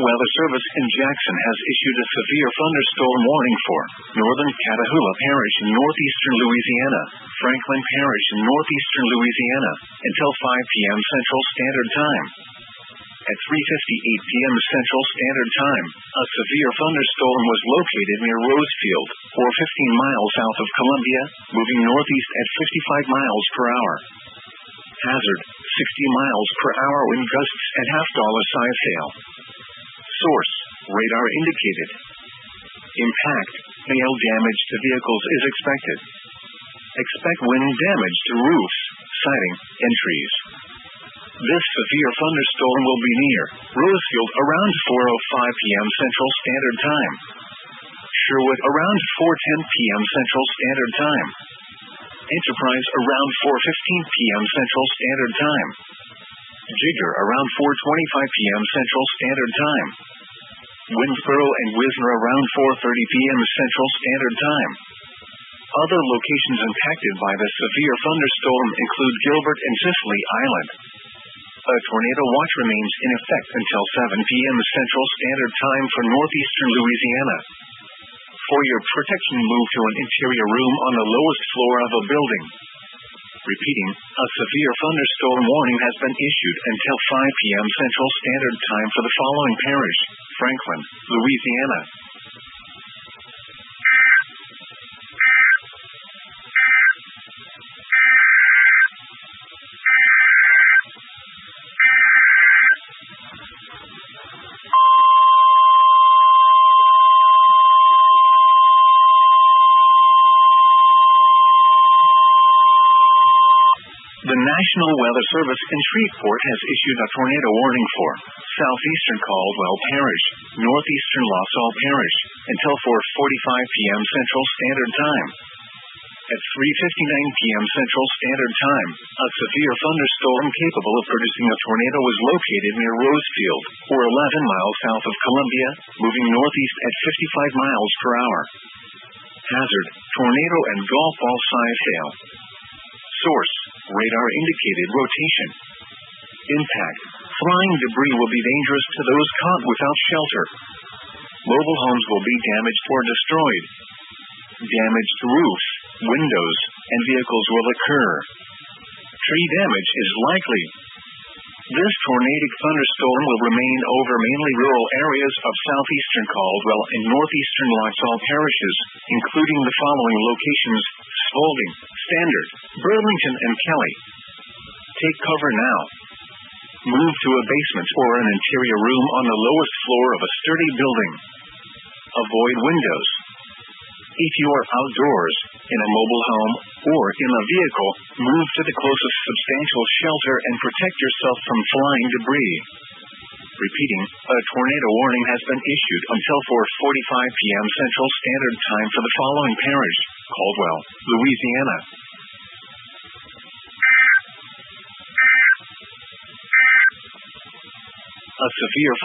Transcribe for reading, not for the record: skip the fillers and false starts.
Weather Service in Jackson has issued a severe thunderstorm warning for northern Catahoula Parish in northeastern Louisiana, Franklin Parish in northeastern Louisiana, until 5 p.m. Central Standard Time. At 3:58 p.m. Central Standard Time, a severe thunderstorm was located near Rosefield, or 15 miles south of Columbia, moving northeast at 55 miles per hour. Hazard, 60 miles per hour wind gusts and $half-size hail. Source, radar indicated. Impact, hail damage to vehicles is expected. Expect wind damage to roofs, siding, and trees. This severe thunderstorm will be near Rosefield around 4:05 p.m. Central Standard Time. Sherwood around 4:10 p.m. Central Standard Time. Enterprise around 4:15 p.m. Central Standard Time. Jigger around 4:25 p.m. Central Standard Time. Winnsboro and Wisner around 4:30 p.m. Central Standard Time. Other locations impacted by the severe thunderstorm include Gilbert and Sicily Island. A tornado watch remains in effect until 7 p.m. Central Standard Time for northeastern Louisiana. For your protection, move to an interior room on the lowest floor of a building. Repeating, a severe thunderstorm warning has been issued until 5 p.m. Central Standard Time for the following parish: Franklin, Louisiana. The National Weather Service in Shreveport has issued a tornado warning for southeastern Caldwell Parish, northeastern La Salle Parish, until 4:45 p.m. Central Standard Time. At 3:59 p.m. Central Standard Time, a severe thunderstorm capable of producing a tornado was located near Rosefield, or 11 miles south of Columbia, moving northeast at 55 miles per hour. Hazard, tornado and golf ball size hail. Source, radar indicated rotation. Impact, flying debris will be dangerous to those caught without shelter. Mobile homes will be damaged or destroyed. Damage to roofs, windows, and vehicles will occur. Tree damage is likely. This tornadic thunderstorm will remain over mainly rural areas of southeastern Caldwell and northeastern La Salle parishes, including the following locations: Spalding, Standard, Burlington, and Kelly. Take cover now. Move to a basement or an interior room on the lowest floor of a sturdy building. Avoid windows. If you are outdoors, in a mobile home, or in a vehicle, move to the closest substantial shelter and protect yourself from flying debris. Repeating, a tornado warning has been issued until 4:45 p.m. Central Standard Time for the following parish: Caldwell, Louisiana. A severe